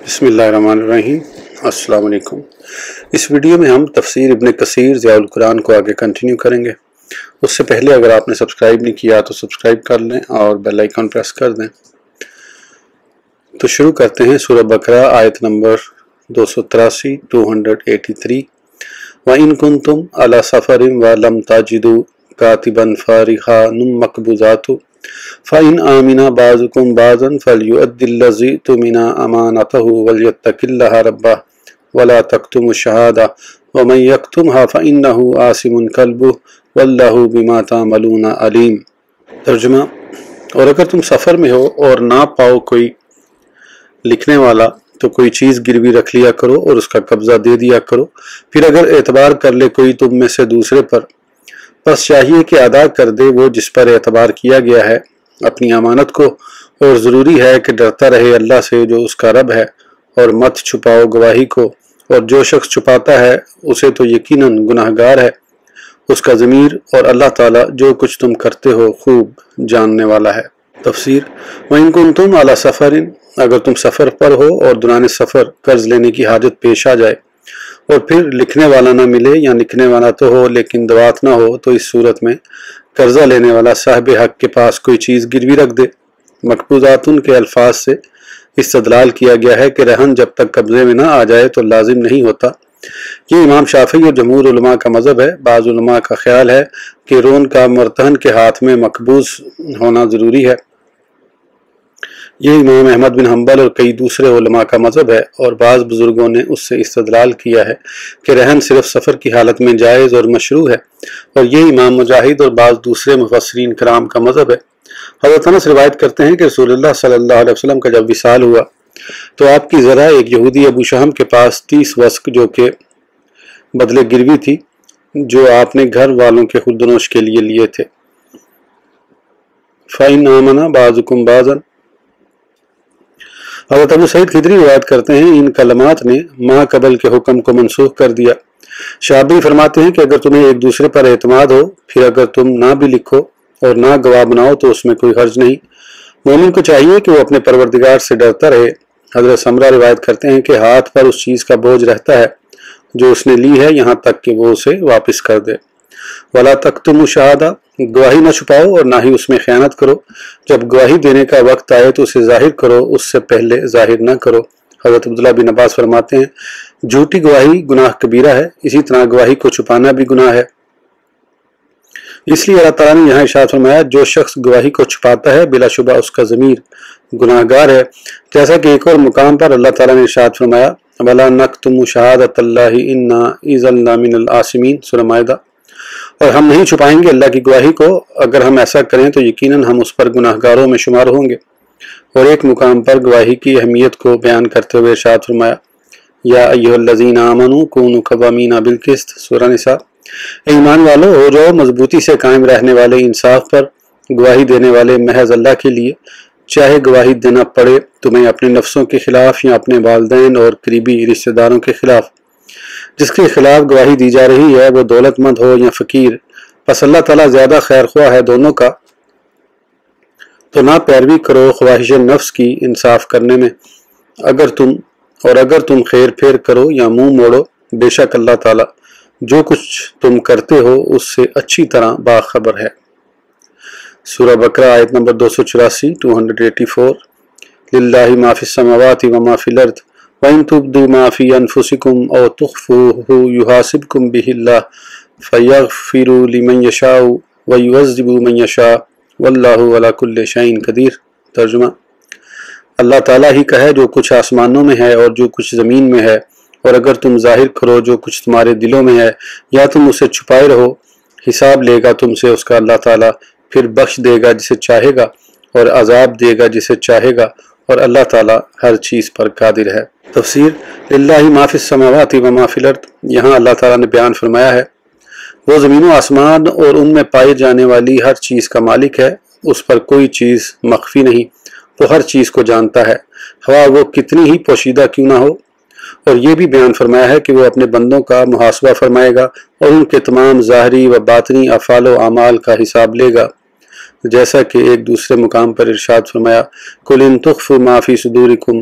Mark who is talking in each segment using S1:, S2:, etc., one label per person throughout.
S1: بسم اللہ الرحمن الرحیم۔ السلام علیکم۔ اس ویڈیو میں ہم تفسیر ابن کثیر ضیاء القرآن کو آگے کنٹینیو کریں گے۔ اس سے پہلے اگر آپ نے سبسکرائب نہیں کیا تو سبسکرائب کر لیں اور بیل آئیکن پریس کر دیں۔ تو شروع کرتے ہیں سورہ بقرہ آیت نمبر 283 283۔ وَإِن كُنتُمْ عَلَى سَفَرٍ وَلَمْ تَجِدُوا كَاتِبًا فَرِهَانٌ مَقْبُوضَاتٌ فَإِنْ آمِنَ بَعْضُكُمْ بَعْضًا فَلْيُؤَدِّ الَّذِي اؤْتُمِنَ أَمَانَتَهُ وَلْيَتَّقِ اللَّهَ رَبَّهُ وَلَا تَكْتُمُوا الشَّهَادَةَ وَمَن يَكْتُمْهَا فَإِنَّهُ آثِمٌ قَلْبُهُ وَاللَّهُ بِمَا تَعْمَلُونَ عَلِيمٌ۔ ترجمہ: اور اگر تم سفر میں ہو اور نہ پاؤ کوئی لکھنے والا تو کوئی چیز گروی رکھ لیا کرو اور اس کا قبضہ دے دیا کرو۔ پھر اگر اعتبار کر لے کوئی تم میں سے دوسرے پر، پس چاہیے کہ ادا کر دے وہ جس پر اعتبار کیا گیا ہے اپنی امانت کو، اور ضروری ہے کہ ڈرتا رہے اللہ سے جو اس کا رب ہے، اور مت چھپاؤ گواہی کو، اور جو شخص چھپاتا ہے اسے تو یقیناً گناہگار ہے۔ اس کا ضمیر اور اللہ تعالیٰ جو کچھ تم کرتے ہو خوب جاننے والا ہے۔ تفسیر: وَإِن كُنتُمْ عَلَى سَفَرٍ، اگر تم سفر پر ہو اور دوران سفر قرض لینے کی حاجت پیش آ جائے اور پھر لکھنے والا نہ ملے، یا لکھنے والا تو ہو لیکن دوات نہ ہو، تو اس صورت میں قرضہ لینے والا صاحب حق کے پاس کوئی چیز گروی رکھ دے۔ مقبوضاتن کے الفاظ سے استدلال کیا گیا ہے کہ رہن جب تک قبضے میں نہ آ جائے تو لازم نہیں ہوتا۔ یہ امام شافعی اور جمہور علماء کا مذہب ہے۔ بعض علماء کا خیال ہے کہ رون کا مرتہن کے ہاتھ میں مقبوض ہونا ضروری ہے۔ یہ امام احمد بن حنبل اور کئی دوسرے علماء کا مذہب ہے، اور بعض بزرگوں نے اس سے استدلال کیا ہے کہ رہن صرف سفر کی حالت میں جائز اور مشروع ہے، اور یہ امام مجاہد اور بعض دوسرے مفسرین کرام کا مذہب ہے۔ حضرت انس روایت کرتے ہیں کہ رسول اللہ صلی اللہ علیہ وسلم کا جب وصال ہوا تو آپ کی ذرا ایک یہودی ابو شہم کے پاس 30 وسق جو کہ بدلے گروی تھی، جو آپ نے گھر والوں کے خردنوش کے لیے تھے۔ فَإِنْ آمَنَ بَعْضُكُمْ بَعْضًا، حضرت ابو سعید خدری روایت کرتے ہیں ان کلمات نے ما قبل کے حکم کو منسوخ کر دیا۔ شعبی فرماتے ہیں کہ اگر تمہیں ایک دوسرے پر اعتماد ہو، پھر اگر تم نہ بھی لکھو اور نہ گواہ بناؤ تو اس میں کوئی حرج نہیں۔ مومن کو چاہیے کہ وہ اپنے پروردگار سے ڈرتا رہے۔ حضرت سمرہ روایت کرتے ہیں کہ ہاتھ پر اس چیز کا بوجھ رہتا ہے جو اس نے لی ہے، یہاں تک کہ وہ اسے واپس کر دے۔ وَلَا تَكْتُمُوا الشَّهَادَةَ، گواہی نہ چھپاؤ اور نہ ہی اس میں خیانت کرو۔ جب گواہی دینے کا وقت آئے تو اسے ظاہر کرو، اس سے پہلے ظاہر نہ کرو۔ حضرت عبداللہ بن عباس فرماتے ہیں جھوٹی گواہی گناہ کبیرہ ہے، اسی طرح گواہی کو چھپانا بھی گناہ ہے۔ اس لیے اللہ تعالیٰ نے یہاں ارشاد فرمایا جو شخص گواہی کو چھپاتا ہے بلا شبہ اس کا ضمیر گناہ گار ہے، جیسا کہ ایک اور مقام پر اللہ تعالیٰ نے ارشاد فرمایا وَلَا نَكْتُمُ شَهَادَةَ اللَّهِ إِنَّا إِذًا لَّمِنَ الْآثِمِينَ، سورہ مائدہ۔ اور ہم نہیں چھپائیں گے اللہ کی گواہی کو، اگر ہم ایسا کریں تو یقیناً ہم اس پر گناہ گاروں میں شمار ہوں گے۔ اور ایک مقام پر گواہی کی اہمیت کو بیان کرتے ہوئے ارشاد فرمایا یا ایھا الذین آمنوا کونوا قوامین بالقسط، سورہ نساء۔ اے ایمان والو، ہو جاؤ مضبوطی سے قائم رہنے والے انصاف پر، گواہی دینے والے محض اللہ کے لیے، چاہے گواہی دینا پڑے تمہیں اپنے نفسوں کے خلاف یا اپنے والدین اور قریبی رشتہ داروں کے خلاف۔ جس کے خلاف گواہی دی جا رہی ہے وہ دولت مند ہو یا فقیر، پس اللہ تعالیٰ زیادہ خیر خواہ ہے دونوں کا، تو نہ پیروی کرو خواہش نفس کی انصاف کرنے میں۔ اگر تم خیر پھیر کرو یا منہ موڑو، بے شک اللہ تعالیٰ جو کچھ تم کرتے ہو اس سے اچھی طرح باخبر ہے۔ سورہ بقرہ آیت نمبر 284 284۔ للہ ما فی السماوات وما فی الارض وَإِن تُبْدُوا مَا فِي أَنفُسِكُمْ أَوْ تُخْفُوهُ يُحَاسِبْكُم بِهِ اللَّهُ فَيَغْفِرُ لِمَن يَشَاءُ وَيُعَذِّبُ مَن يَشَاءُ وَاللَّهُ عَلَى كُلِّ شَيْءٍ قَدِيرٌ۔ ترجمہ: اللہ تعالیٰ ہی کا ہے جو کچھ آسمانوں میں ہے اور جو کچھ زمین میں ہے، اور اگر تم ظاہر کرو جو کچھ تمہارے دلوں میں ہے یا تم اسے چھپائے رہو، حساب لے گا تم سے اس کا اللہ تعالیٰ، پھر بخش دے گا جسے چاہے گا اور عذاب دے گا جسے چاہے گا، اور اللہ تعالیٰ ہر چیز پر قادر ہے۔ تفسیر: للہ ما فی السماوات وما فی الارض، یہاں اللہ تعالیٰ نے بیان فرمایا ہے وہ زمین و آسمان اور ان میں پائی جانے والی ہر چیز کا مالک ہے، اس پر کوئی چیز مخفی نہیں، وہ ہر چیز کو جانتا ہے، خواہ وہ کتنی ہی پوشیدہ کیوں نہ ہو۔ اور یہ بھی بیان فرمایا ہے کہ وہ اپنے بندوں کا محاسبہ فرمائے گا اور ان کے تمام ظاہری و باطنی افعال و اعمال کا حساب لے گا، جیسا کہ ایک دوسرے مقام پر ارشاد فرمایا قُلْ إِن تُخْفُوا مَا فِي صُدُورِكُمْ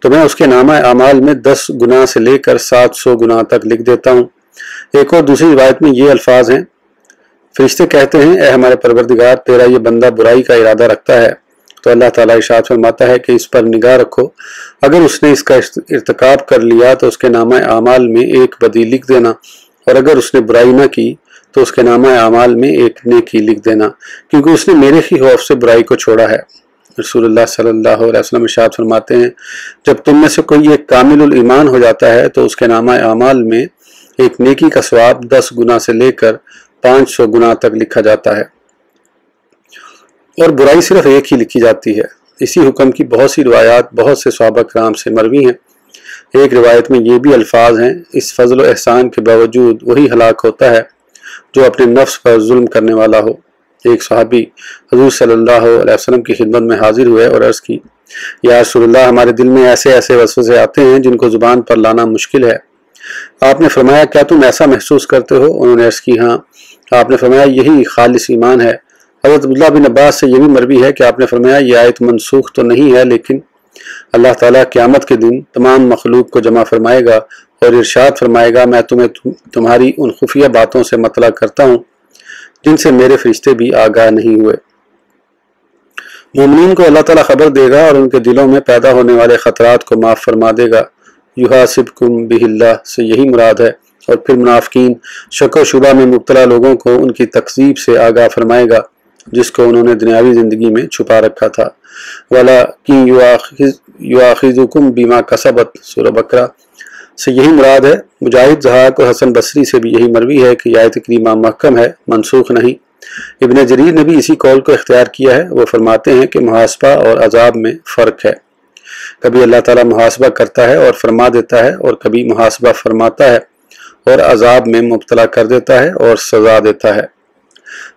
S1: تو میں اس کے نامہ اعمال میں 10 گناہ سے لے کر 700 گناہ تک لکھ دیتا ہوں۔ ایک اور دوسری روایت میں یہ الفاظ ہیں، فرشتے کہتے ہیں اے ہمارے پروردگار، تیرا یہ بندہ برائی کا ارادہ رکھتا ہے، تو اللہ تعالیٰ ارشاد فرماتا ہے کہ اس پر نگاہ رکھو، اگر اس نے اس کا ارتکاب کر لیا تو اس کے نامہ اعمال میں ایک بدی لکھ دینا، اور اگر اس نے برائی نہ کی تو اس کے نامہ اعمال میں ایک نیکی لکھ دینا، کیونکہ اس نے میرے ہی خوف سے برائی کو چھوڑا ہے۔ رسول اللہ صلی اللہ علیہ وسلم ارشاد فرماتے ہیں جب تم میں سے کوئی ایک کامل الایمان ہو جاتا ہے تو اس کے نامہ اعمال میں ایک نیکی کا ثواب 10 گنا سے لے کر 500 گنا تک لکھا جاتا ہے، اور برائی صرف ایک ہی لکھی جاتی ہے۔ اسی حکم کی بہت سی روایات بہت سے صحابہ کرام سے مروی ہیں۔ ایک روایت میں یہ بھی الفاظ ہیں، اس فضل و احسان کے باوجود وہی ہلاک ہوتا ہے جو اپنے نفس پر ظلم کرنے والا ہو۔ ایک صحابی حضور صلی اللہ علیہ وسلم کی خدمت میں حاضر ہوئے اور عرض کی، یا رسول اللہ، ہمارے دل میں ایسے ایسے وسوسے آتے ہیں جن کو زبان پر لانا مشکل ہے۔ آپ نے فرمایا کیا تم ایسا محسوس کرتے ہو؟ انہوں نے عرض کی ہاں۔ آپ نے فرمایا یہی خالص ایمان ہے۔ حضرت عبداللہ بن عباس سے یہ بھی مروی ہے کہ آپ نے فرمایا یہ آیت منسوخ تو نہیں ہے، لیکن اللہ تعالیٰ قیامت کے دن تمام مخلوق کو جمع فرمائے گا اور ارشاد فرمائے گا میں تمہیں تمہاری ان خفیہ باتوں سے مطلع کرتا ہوں جن سے میرے فرشتے بھی آگاہ نہیں ہوئے۔ مومنین کو اللہ تعالیٰ خبر دے گا اور ان کے دلوں میں پیدا ہونے والے خطرات کو معاف فرما دے گا۔ یحاسبکم بہ اللہ سے یہی مراد ہے، اور پھر منافقین شک و شبہ میں مبتلا لوگوں کو ان کی تکذیب سے آگاہ فرمائے گا جس کو انہوں نے دنیاوی زندگی میں چھپا رکھا تھا۔ وَلَٰكِن يُؤَاخِذُكُم بِمَا كَسَبَتْ سورہ بقرہ سے یہی مراد ہے۔ مجاہد، ضحاک اور حسن بصری سے بھی یہی مروی ہے کہ یہ آیت کریمہ محکم ہے، منسوخ نہیں۔ ابن جریر نے بھی اسی قول کو اختیار کیا ہے۔ وہ فرماتے ہیں کہ محاسبہ اور عذاب میں فرق ہے، کبھی اللہ تعالیٰ محاسبہ کرتا ہے اور فرما دیتا ہے، اور کبھی محاسبہ فرماتا ہے اور عذاب میں مبتلا کر دیتا ہے اور سزا دیتا ہے۔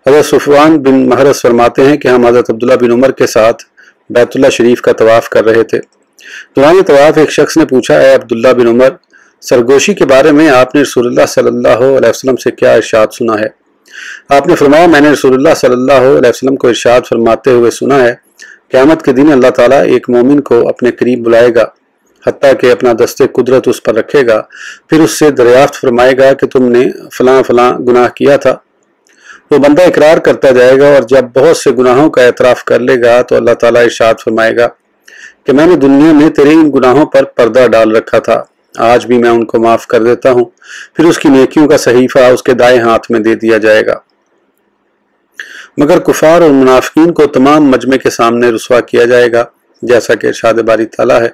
S1: حضرت صفوان بن محرز فرماتے ہیں کہ ہم حضرت عبداللہ بن عمر کے ساتھ بیت اللہ شریف کا طواف کر رہے تھے۔ دوران طواف ایک شخص نے پوچھا، اے عبداللہ بن عمر، سرگوشی کے بارے میں آپ نے رسول اللہ صلی اللہ علیہ وسلم سے کیا ارشاد سنا ہے؟ آپ نے فرمایا میں نے رسول اللہ صلی اللہ علیہ وسلم کو ارشاد فرماتے ہوئے سنا ہے، قیامت کے دن اللہ تعالیٰ ایک مومن کو اپنے قریب بلائے گا حتیٰ کہ اپنا دست قدرت اس پر رکھے گا، پھر اس سے دریافت فرمائے گا کہ تم نے فلاں فلاں گناہ کیا تھا۔ وہ بندہ اقرار کرتا جائے گا، اور جب بہت سے گناہوں کا اعتراف کر لے گا تو اللہ تعالیٰ ارشاد فرمائے گا کہ میں نے دنیا میں تیرے ان گناہوں پر پردہ ڈال رکھا تھا، آج بھی میں ان کو معاف کر دیتا ہوں۔ پھر اس کی نیکیوں کا صحیفہ اس کے دائیں ہاتھ میں دے دیا جائے گا، مگر کفار اور منافقین کو تمام مجمع کے سامنے رسوا کیا جائے گا، جیسا کہ ارشاد باری تعالیٰ ہے،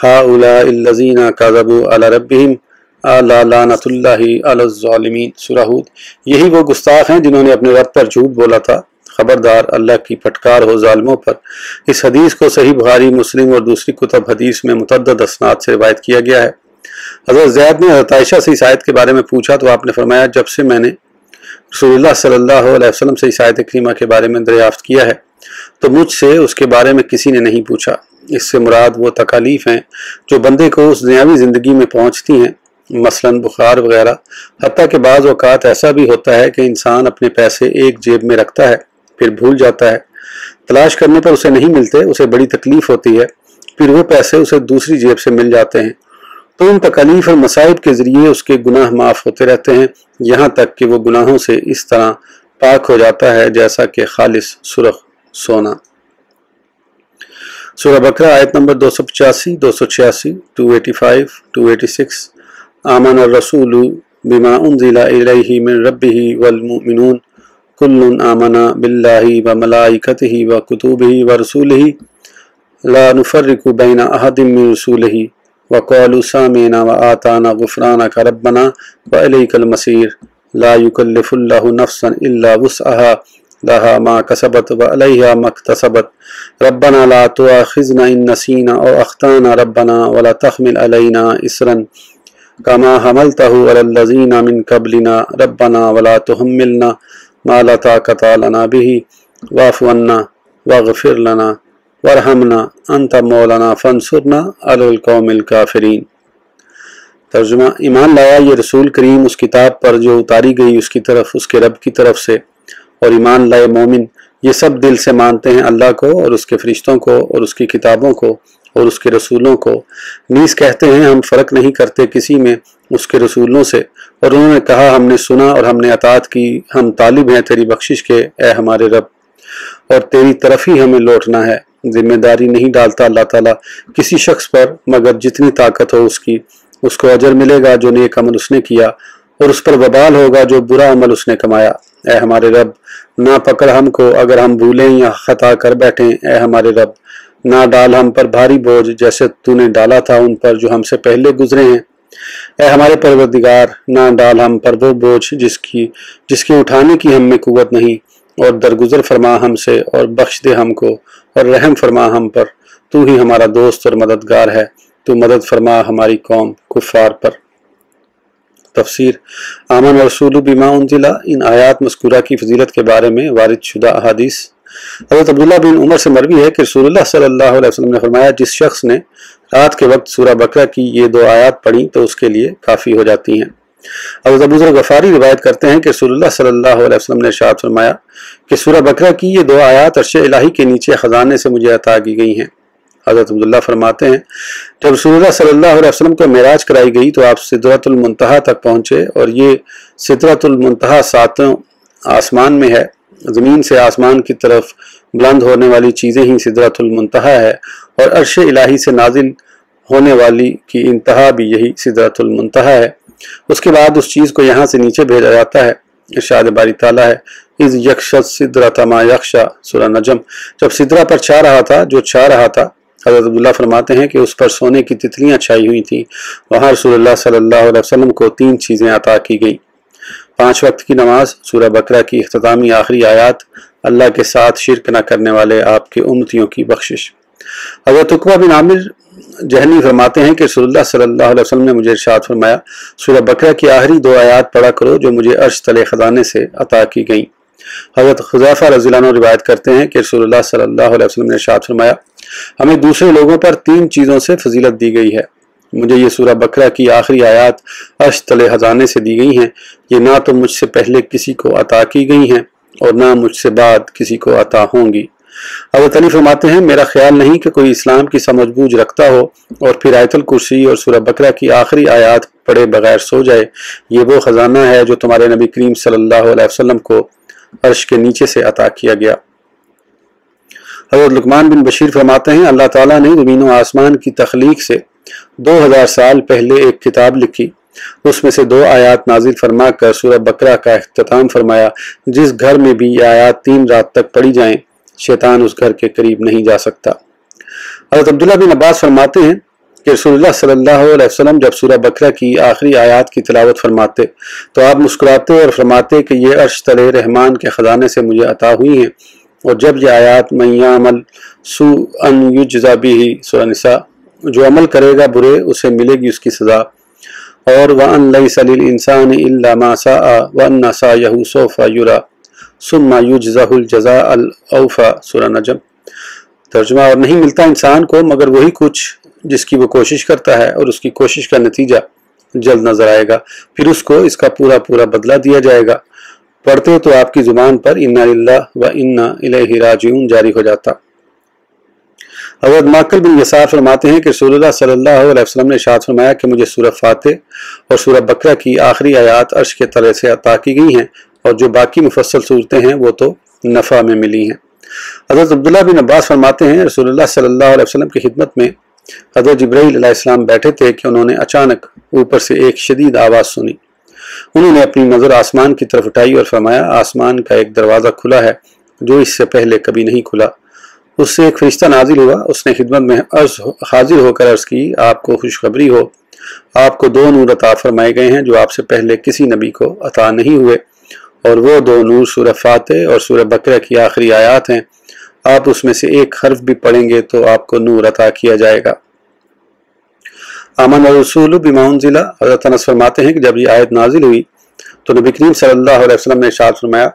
S1: ہؤلاء الذین کذبوا علی ربہم الا لعنۃ اللہ علی الظالمین سورہ ہود۔ یہی وہ گستاخ ہیں جنہوں نے اپنے رب پر جھوٹ بولا تھا، خبردار اللہ کی پھٹکار ہو ظالموں پر۔ اس حدیث کو صحیح بخاری، مسلم اور دوسری کتب حدیث میں متعدد اسناد سے روایت کیا گیا ہے۔ حضرت زید نے حضرت عائشہ سے اس آیت کے بارے میں پوچھا تو آپ نے فرمایا جب سے میں نے رسول اللہ صلی اللہ علیہ وسلم سے اس آیت کریمہ کے بارے میں دریافت کیا ہے تو مجھ سے اس کے بارے میں کسی نے نہیں پوچھا۔ اس سے مراد وہ تکالیف ہیں جو بندے کو اس دنیاوی زندگی میں پہنچتی ہیں، مثلاً بخار وغیرہ، حتیٰ کہ بعض اوقات ایسا بھی ہوتا ہے کہ انسان اپنے پیسے ایک جیب میں رکھتا ہے پھر بھول جاتا ہے، تلاش کرنے پر اسے نہیں ملتے، اسے بڑی تکلیف ہوتی ہے، پھر وہ پیسے اسے دوسری جیب سے مل جاتے ہیں، تو ان تکالیف اور مصائب کے ذریعے اس کے گناہ معاف ہوتے رہتے ہیں، یہاں تک کہ وہ گناہوں سے اس طرح پاک ہو جاتا ہے جیسا کہ خالص سرخ سونا۔ سورہ بقرہ آیت نمبر 285، 286، 285، 286۔ آمن الرسول بما انزل الیہ من ربہ والمؤمنون کل آمن باللہ وملائکتہ وکتبہ ورسولہ لا نفرق بین احد من رسولہ وقالوا سمعنا وآطعنا غفرانک ربنا وإلیک المصیر لا یکلف اللہ نفسا الا وسعها لها ما كسبت وعليها ما اكتسبت ربنا لا تؤاخذنا إن نسينا أو أخطأنا ربنا ولا تحمل علينا إصرا كما حملته على الذين من قبلنا ربنا ولا تحملنا ما لا طاقة لنا به واعف عنا واغفر لنا وارحمنا أنت مولانا فانصرنا على القوم الكافرين۔ ترجمہ: ایمان لایا یہ رسول کریم اس کتاب پر جو اتاری گئی اس کی طرف اس کے رب کی طرف سے، اور ایمان لائے مومن یہ سب دل سے مانتے ہیں اللہ کو اور اس کے فرشتوں کو اور اس کی کتابوں کو اور اس کے رسولوں کو نیز کہتے ہیں ہم فرق نہیں کرتے کسی میں اس کے رسولوں سے، اور انہوں نے کہا ہم نے سنا اور ہم نے اطاعت کی، ہم طالب ہیں تیری بخشش کے اے ہمارے رب، اور تیری طرف ہی ہمیں لوٹنا ہے۔ ذمہ داری نہیں ڈالتا اللہ تعالیٰ کسی شخص پر مگر جتنی طاقت ہو اس کی، اس کو اجر ملے گا جو نیک عمل اس نے کیا، اور اس پر وبال ہوگا جو برا عمل اس نے کمایا۔ اے ہمارے رب نہ پکڑ ہم کو اگر ہم بھولیں یا خطا کر بیٹھیں، اے ہمارے رب نہ ڈال ہم پر بھاری بوجھ جیسے تو نے ڈالا تھا ان پر جو ہم سے پہلے گزرے ہیں۔ اے ہمارے پروردگار نہ ڈال ہم پر وہ بوجھ جس کی اٹھانے کی ہم میں قوت نہیں، اور درگزر فرما ہم سے اور بخش دے ہم کو اور رحم فرما ہم پر، تو ہی ہمارا دوست اور مددگار ہے، تو مدد فرما ہماری قوم کفار پر۔ تفسیر آمن رسول بما انزل، ان آیات مذکورہ کی فضیلت کے بارے میں وارد شدہ احادیث۔ حضرت عبداللہ بن عمر سے مروی ہے کہ رسول اللہ صلی اللہ علیہ وسلم نے فرمایا جس شخص نے رات کے وقت سورہ بقرہ کی یہ 2 آیات پڑھی تو اس کے لیے کافی ہو جاتی ہیں۔ حضرت ابو ذر غفاری روایت کرتے ہیں کہ رسول اللہ صلی اللہ علیہ وسلم نے ارشاد فرمایا کہ سورہ بقرہ کی یہ 2 آیات عرش الہی کے نیچے خزانے سے مجھے عطا کی گئی ہیں۔ حضرت عبداللہ فرماتے ہیں جب رسول اللہ صلی اللہ علیہ وسلم کو معراج کرائی گئی تو آپ سدرۃ المنتہا تک پہنچے، اور یہ سدرۃ المنتہا 7 آسمان میں ہے، زمین سے آسمان کی طرف بلند ہونے والی چیزیں ہی سدرۃ المنتہا ہے، اور عرش الہی سے نازل ہونے والی کی انتہا بھی یہی سدرۃ المنتہا ہے۔ اس کے بعد اس چیز کو یہاں سے نیچے بھیجا جاتا ہے۔ ارشاد باری تعالیٰ ہے اذ یغشی السدرۃ ما یغشی، سورہ نجم، جب سدرہ پر چھا رہا تھا جو چھا رہا تھا۔ حضرت عبداللہ فرماتے ہیں کہ اس پر سونے کی تتلیاں چھائی ہوئی تھیں، وہاں رسول اللہ صلی اللہ علیہ وسلم کو 3 چیزیں عطا کی گئی: 5 وقت کی نماز، سورہ بقرہ کی اختتامی آخری آیات، اللہ کے ساتھ شرک نہ کرنے والے آپ کے امتیوں کی بخشش۔ حضرت عقبہ بن عامر جہنی فرماتے ہیں کہ رسول اللہ صلی اللہ علیہ وسلم نے مجھے ارشاد فرمایا سورہ بقرہ کی آخری 2 آیات پڑھا کرو جو مجھے عرش تلے خزانے سے عطا کی گئیں۔ حضرت حذیفہ رضی اللہ عنہ روایت کرتے ہیں کہ رسول اللہ صلی اللہ علیہ وسلم نے ارشاد فرمایا ہمیں دوسرے لوگوں پر 3 چیزوں سے فضیلت دی گئی ہے، مجھے یہ سورہ بقرہ کی آخری آیات عرش تلے خزانے سے دی گئی ہیں، یہ نہ تو مجھ سے پہلے کسی کو عطا کی گئی ہیں اور نہ مجھ سے بعد کسی کو عطا ہوں گی۔ حضرت علی فرماتے ہیں میرا خیال نہیں کہ کوئی اسلام کی سمجھ بوجھ رکھتا ہو اور پھر آیت الکرسی اور سورہ بقرہ کی آخری آیات پڑھے بغیر سو جائے، یہ وہ خزانہ ہے جو تمہارے نبی کریم صلی اللہ علیہ وسلم کو عرش کے نیچے سے عطا کیا گیا۔ حضرت لقمان بن بشیر فرماتے ہیں اللہ تعالیٰ نے زمین و آسمان کی تخلیق سے 2000 سال پہلے ایک کتاب لکھی، اس میں سے 2 آیات نازل فرما کر سورہ بقرہ کا اختتام فرمایا، جس گھر میں بھی یہ آیات 3 رات تک پڑھی جائیں شیطان اس گھر کے قریب نہیں جا سکتا۔ حضرت عبداللہ بن عباس فرماتے ہیں کہ رسول اللہ صلی اللہ علیہ وسلم جب سورہ بقرہ کی آخری آیات کی تلاوت فرماتے تو آپ مسکراتے اور فرماتے کہ یہ عرش تلے رحمان کے خزانے سے مجھے عطا ہوئی ہیں، اور جب یہ آیات من یعمل سوءا یجزا بہ، سورہ نساء، جو عمل کرے گا برے اسے ملے گی اس کی سزا، اور وَأَن لَيْسَ لِلْإِنسَانِ إِلَّا مَا سَعَى وَأَنَّ سَعْيَهُ سَوْفَ يُرَى ثُمَّ يُجْزَهُ الْجَزَاءَ الْأَوْفَى، سورہ نجم۔ ترجمہ اور نہیں ملتا انسان کو مگر وہی کچھ جس کی وہ کوشش کرتا ہے، اور اس کی کوشش کا نتیجہ جلد نظر آئے گا، پھر اس کو اس کا پورا پورا بدلہ دیا جائے گا۔ پڑھتے تو آپ کی زبان پر اِنَّا لِلَّهِ وَإِنَّا إِلَيْهِ رَاجِعُونَ جاری ہو جاتا۔ حضرت معقل بن یسار فرماتے ہیں کہ رسول اللہ صلی اللہ علیہ وسلم نے ارشاد فرمایا کہ مجھے سورہ فاتح اور سورہ بقرہ کی آخری آیات عرش کے تلے سے عطا کی گئی ہیں، اور جو باقی مفصل صورتیں ہیں وہ تو نفع میں ملی ہیں۔ حضرت عبداللہ بن عباس فرماتے ہیں رسول اللہ صلی اللہ علیہ وسلم کی خدمت میں حضرت جبرائیل علیہ السلام بیٹھے تھے کہ انہوں نے اچانک اوپر سے ایک شدید آواز سنی۔ انہوں نے اپنی نظر آسمان کی طرف اٹھائی اور فرمایا آسمان کا ایک دروازہ کھلا ہے جو اس سے پہلے کبھی نہیں کھلا۔ اس سے ایک فرشتہ نازل ہوا، اس نے خدمت میں حاضر ہو کر عرض کی آپ کو خوشخبری ہو، آپ کو 2 نور عطا فرمائے گئے ہیں جو آپ سے پہلے کسی نبی کو عطا نہیں ہوئے، اور وہ 2 نور سورہ فاتح اور سورہ بقرہ کی آخری آیات ہیں، آپ اس میں سے ایک حرف بھی پڑھیں گے تو آپ کو نور عطا کیا جائے گا۔ آمن الرسول بما انزل، حضرت انس فرماتے ہیں کہ جب یہ آیت نازل ہوئی تو نبی کریم صلی اللہ علیہ وسلم نے ارشاد فرمایا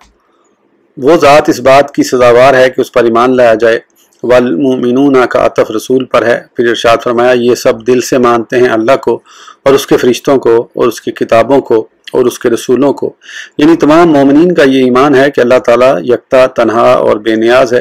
S1: وہ ذات اس بات کی سزاوار ہے کہ اس پر ایمان لایا جائے، والمؤمنون کا عطف رسول پر ہے، پھر ارشاد فرمایا یہ سب دل سے مانتے ہیں اللہ کو اور اس کے فرشتوں کو اور اس کی کتابوں کو اور اس کے رسولوں کو، یعنی تمام مومنین کا یہ ایمان ہے کہ اللہ تعالیٰ یکتا، تنہا اور بے نیاز ہے،